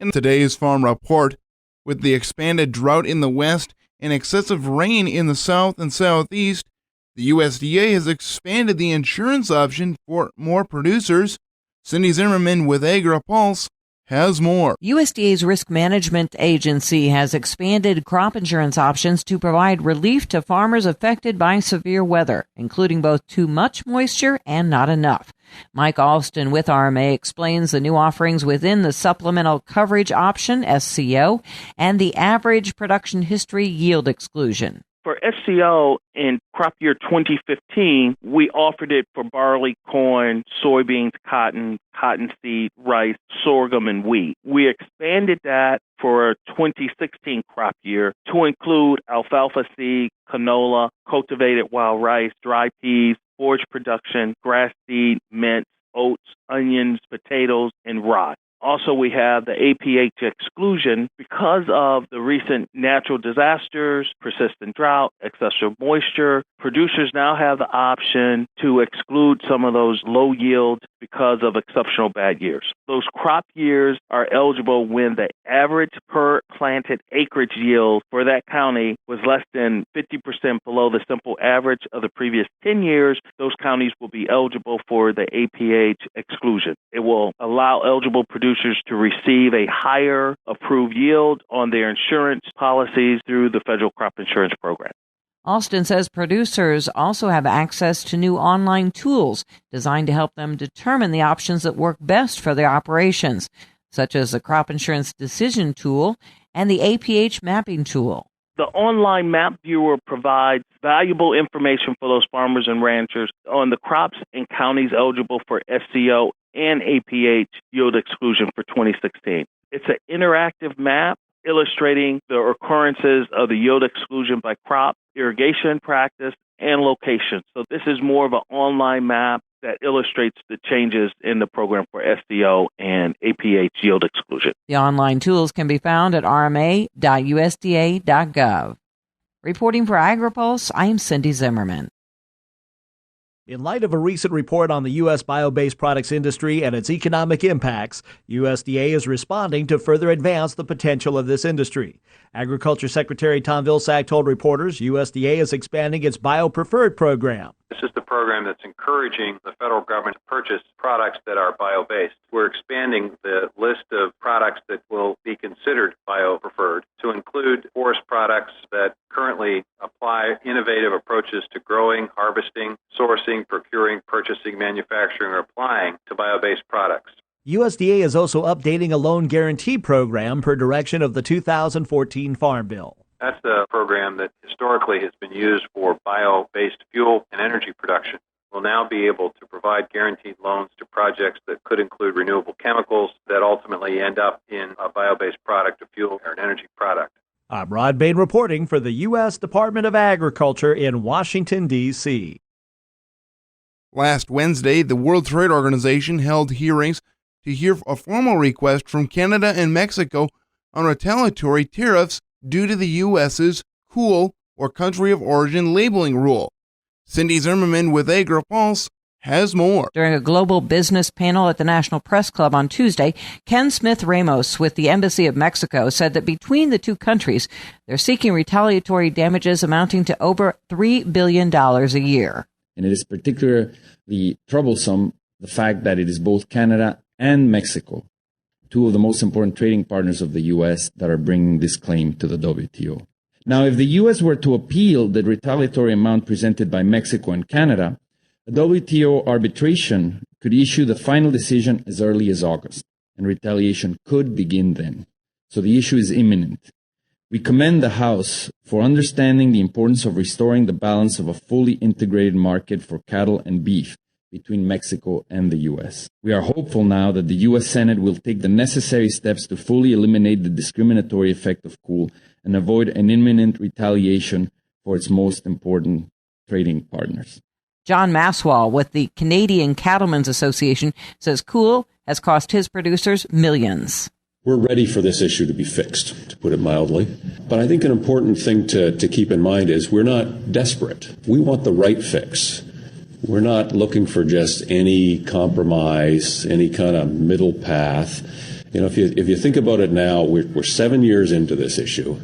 In today's Farm Report, with the expanded drought in the west and excessive rain in the south and southeast, the USDA has expanded the insurance option for more producers. Cindy Zimmerman with AgriPulse has more. USDA's Risk Management Agency has expanded crop insurance options to provide relief to farmers affected by severe weather, including both too much moisture and not enough. Mike Alston with RMA explains the new offerings within the Supplemental Coverage Option, SCO, and the Average Production History Yield Exclusion. For SCO in crop year 2015, we offered it for barley, corn, soybeans, cottonseed, rice, sorghum, and wheat. We expanded that for 2016 crop year to include alfalfa seed, canola, cultivated wild rice, dry peas, forage production, grass seed, mint, oats, onions, potatoes, and rye. Also, we have the APH exclusion because of the recent natural disasters, persistent drought, excessive moisture. Producers now have the option to exclude some of those low yields because of exceptional bad years. Those crop years are eligible when the average per planted acreage yield for that county was less than 50% below the simple average of the previous 10 years. Those counties will be eligible for the APH exclusion. It will allow eligible producers to receive a higher approved yield on their insurance policies through the federal crop insurance program. Alston says producers also have access to new online tools designed to help them determine the options that work best for their operations, such as the Crop Insurance Decision Tool and the APH Mapping Tool. The online map viewer provides valuable information for those farmers and ranchers on the crops and counties eligible for SCO and APH yield exclusion for 2016. It's an interactive map illustrating the occurrences of the yield exclusion by crop, irrigation practice, and location. So this is more of an online map that illustrates the changes in the program for SCO and APH yield exclusion. The online tools can be found at rma.usda.gov. Reporting for AgriPulse, I am Cindy Zimmerman. In light of a recent report on the U.S. bio-based products industry and its economic impacts, USDA is responding to further advance the potential of this industry. Agriculture Secretary Tom Vilsack told reporters USDA is expanding its bio-preferred program. This is the program that's encouraging the federal government to purchase products that are bio-based. We're expanding the list of products that will be considered bio-preferred to include forest products that currently apply innovative approaches to growing, harvesting, sourcing, procuring, purchasing, manufacturing, or applying to bio-based products. USDA is also updating a loan guarantee program per direction of the 2014 Farm Bill. That's the program that historically has been used for bio-based fuel and energy production. We'll now be able to provide guaranteed loans to projects that could include renewable chemicals that ultimately end up in a bio-based product, a fuel or an energy product. I'm Rod Bain reporting for the U.S. Department of Agriculture in Washington, D.C. Last Wednesday, the World Trade Organization held hearings to hear a formal request from Canada and Mexico on retaliatory tariffs due to the U.S.'s COOL, or Country of Origin Labeling Rule. Cindy Zimmerman with AgriPulse has more. During a global business panel at the National Press Club on Tuesday, Ken Smith Ramos with the Embassy of Mexico said that between the two countries, they're seeking retaliatory damages amounting to over $3 billion a year. And it is particularly troublesome the fact that it is both Canada and Mexico, two of the most important trading partners of the U.S., that are bringing this claim to the WTO. Now, if the U.S. were to appeal the retaliatory amount presented by Mexico and Canada, the WTO arbitration could issue the final decision as early as August, and retaliation could begin then. So the issue is imminent. We commend the House for understanding the importance of restoring the balance of a fully integrated market for cattle and beef between Mexico and the U.S. We are hopeful now that the U.S. Senate will take the necessary steps to fully eliminate the discriminatory effect of COOL and avoid an imminent retaliation for its most important trading partners. John Maswell with the Canadian Cattlemen's Association says COOL has cost his producers millions. We're ready for this issue to be fixed, to put it mildly. But I think an important thing to keep in mind is we're not desperate. We want the right fix. We're not looking for just any compromise, any kind of middle path. If you think about it now, we're 7 years into this issue.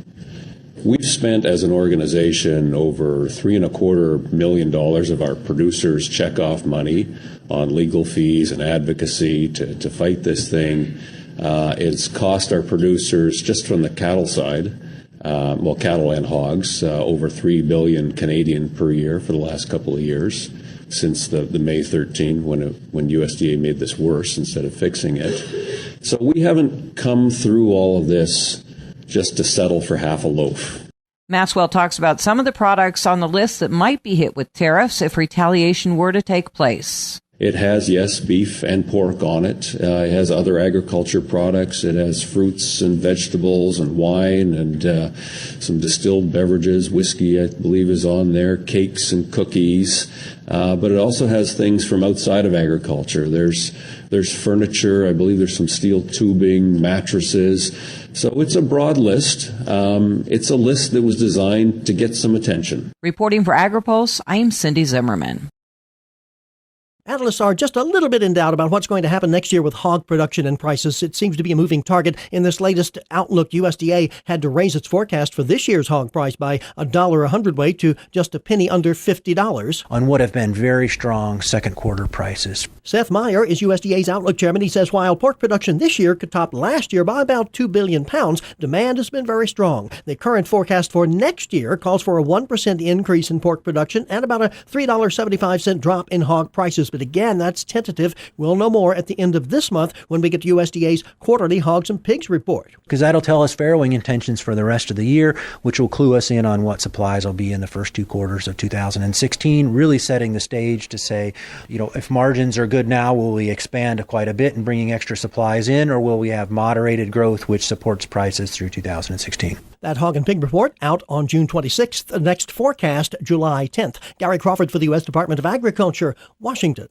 We've spent as an organization over $3.25 million of our producers' checkoff money on legal fees and advocacy to fight this thing. It's cost our producers, just from the cattle side, cattle and hogs, over 3 billion Canadian per year for the last couple of years, since the May 13 when USDA made this worse instead of fixing it. So we haven't come through all of this just to settle for half a loaf. Maxwell talks about some of the products on the list that might be hit with tariffs if retaliation were to take place. It has, yes, beef and pork on it. It has other agriculture products. It has fruits and vegetables and wine and some distilled beverages. Whiskey, I believe, is on there. Cakes and cookies. But it also has things from outside of agriculture. There's furniture. I believe there's some steel tubing, mattresses. So it's a broad list. It's a list that was designed to get some attention. Reporting for AgriPulse, I'm Cindy Zimmerman. Analysts are just a little bit in doubt about what's going to happen next year with hog production and prices. It seems to be a moving target. In this latest outlook, USDA had to raise its forecast for this year's hog price by $1 a hundredweight to just a penny under $50. On what have been very strong second quarter prices. Seth Meyer is USDA's Outlook chairman. He says while pork production this year could top last year by about 2 billion pounds, demand has been very strong. The current forecast for next year calls for a 1% increase in pork production and about a $3.75 drop in hog prices. But again, that's tentative. We'll know more at the end of this month when we get to USDA's quarterly hogs and pigs report. Because that'll tell us farrowing intentions for the rest of the year, which will clue us in on what supplies will be in the first two quarters of 2016, really setting the stage to say, if margins are good now, will we expand quite a bit and bringing extra supplies in, or will we have moderated growth which supports prices through 2016? That hog and pig report out on June 26th. The next forecast, July 10th. Gary Crawford for the U.S. Department of Agriculture, Washington.